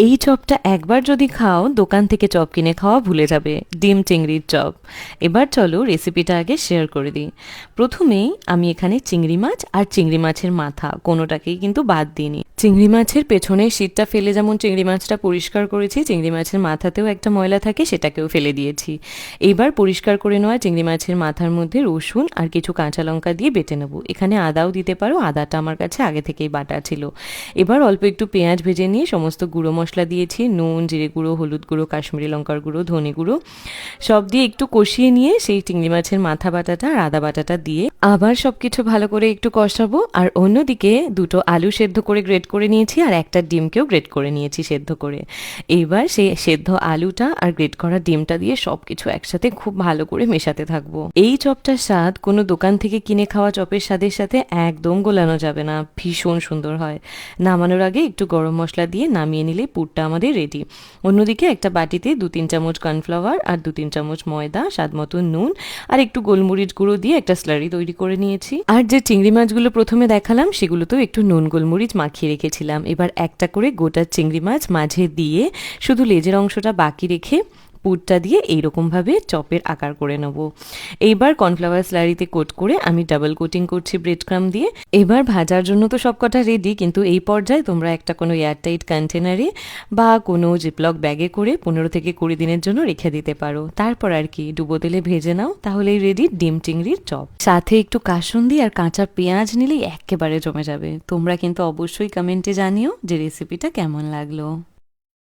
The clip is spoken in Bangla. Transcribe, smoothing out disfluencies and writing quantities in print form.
এই চপটা একবার যদি খাও দোকান থেকে চপ কিনে খাওয়া ভুলে যাবে। ডিম চিংড়ির চপ। এবার চলো রেসিপিটা আগে শেয়ার করে দিই। প্রথমেই আমি এখানে চিংড়ি মাছ আর চিংড়ি মাছের মাথা কোনোটাকেই কিন্তু বাদ দিইনি। চিংড়ি মাছের পেছনের শীটটা ফেলে যেমন চিংড়ি মাছটা পরিষ্কার করেছি, চিংড়ি মাছের মাথাতেও একটা ময়লা থাকে, সেটাকেও ফেলে দিয়েছি। এইবার পরিষ্কার করে নেওয়া চিংড়ি মাছের মাথার মধ্যে রসুন আর কিছু কাঁচা লঙ্কা দিয়ে বেটে নেব। এখানে আদাও দিতে পারো, আদাটা আমার কাছে আগে থেকেই বাটা ছিল। এবার অল্প একটু পেঁয়াজ ভেজে নিয়ে সমস্ত গুঁড়ো মশলা দিয়েছি, নুন, জিরে গুঁড়ো, হলুদ গুঁড়ো, কাশ্মীরি লঙ্কার গুঁড়ো, ধনে গুঁড়ো সব দিয়ে একটু কষিয়ে নিয়ে সেই চিংড়ি মাছের মাথা বাটাটা আর আদা বাটাটা দিয়ে আবার সব কিছু ভালো করে একটু কষাবো। আর অন্যদিকে দুটো আলু সেদ্ধ করে গ্রেট করে নিয়েছি আর একটা ডিমকেও গ্রেট করে নিয়েছি সেদ্ধ করে। এইবার সেই সেদ্ধ আলুটা আর গ্রেট করা ডিমটা দিয়ে সব কিছু একসাথে খুব ভালো করে মেশাতে থাকবো। এই চপটার স্বাদ কোনো দোকান থেকে কিনে খাওয়া চপের স্বাদের সাথে একদম গোলানো যাবে না, ভীষণ সুন্দর হয়। নামানোর আগে একটু গরম মশলা দিয়ে নামিয়ে নিলে পুরটা আমাদের রেডি। অন্যদিকে একটা বাটিতে 2-3 চামচ কর্নফ্লাওয়ার আর 2-3 চামচ ময়দা, স্বাদ মতো নুন আর একটু গোলমরিচ গুঁড়ো দিয়ে একটা স্লারি তৈরি করে নিয়েছি। আর যে চিংড়ি মাছগুলো প্রথমে দেখালাম সেগুলোতেও একটু নুন গোলমরিচ মাখিয়ে রেখেছিলাম। এবার একটা করে গোটা চিংড়ি মাছ মাঝে দিয়ে শুধু লেজের অংশটা বাকি রেখে পুরটা দিয়ে এইরকমভাবে চপের আকার করে নেব। এইবার কর্নফ্লাওয়ার স্লারিতে কোট করে আমি ডাবল কোটিং করছি ব্রেড ক্রাম দিয়ে। এবার ভাজার জন্য তো সব কটা রেডি, কিন্তু এই পর্যায়ে তোমরা একটা কোনো এয়ারটাইট কন্টেনারে বা কোনো জিপলক ব্যাগে করে 15 থেকে 20 দিনের জন্য রেখে দিতে পারো। তারপর আর কি ডুবো তেলে ভেজে নাও, তাহলেই রেডি ডিম চিংড়ির চপ। সাথে একটু কাসুন্দি আর কাঁচা পেঁয়াজ নিলেই একেবারে জমে যাবে। তোমরা কিন্তু অবশ্যই কমেন্টে জানিও যে রেসিপিটা কেমন লাগলো।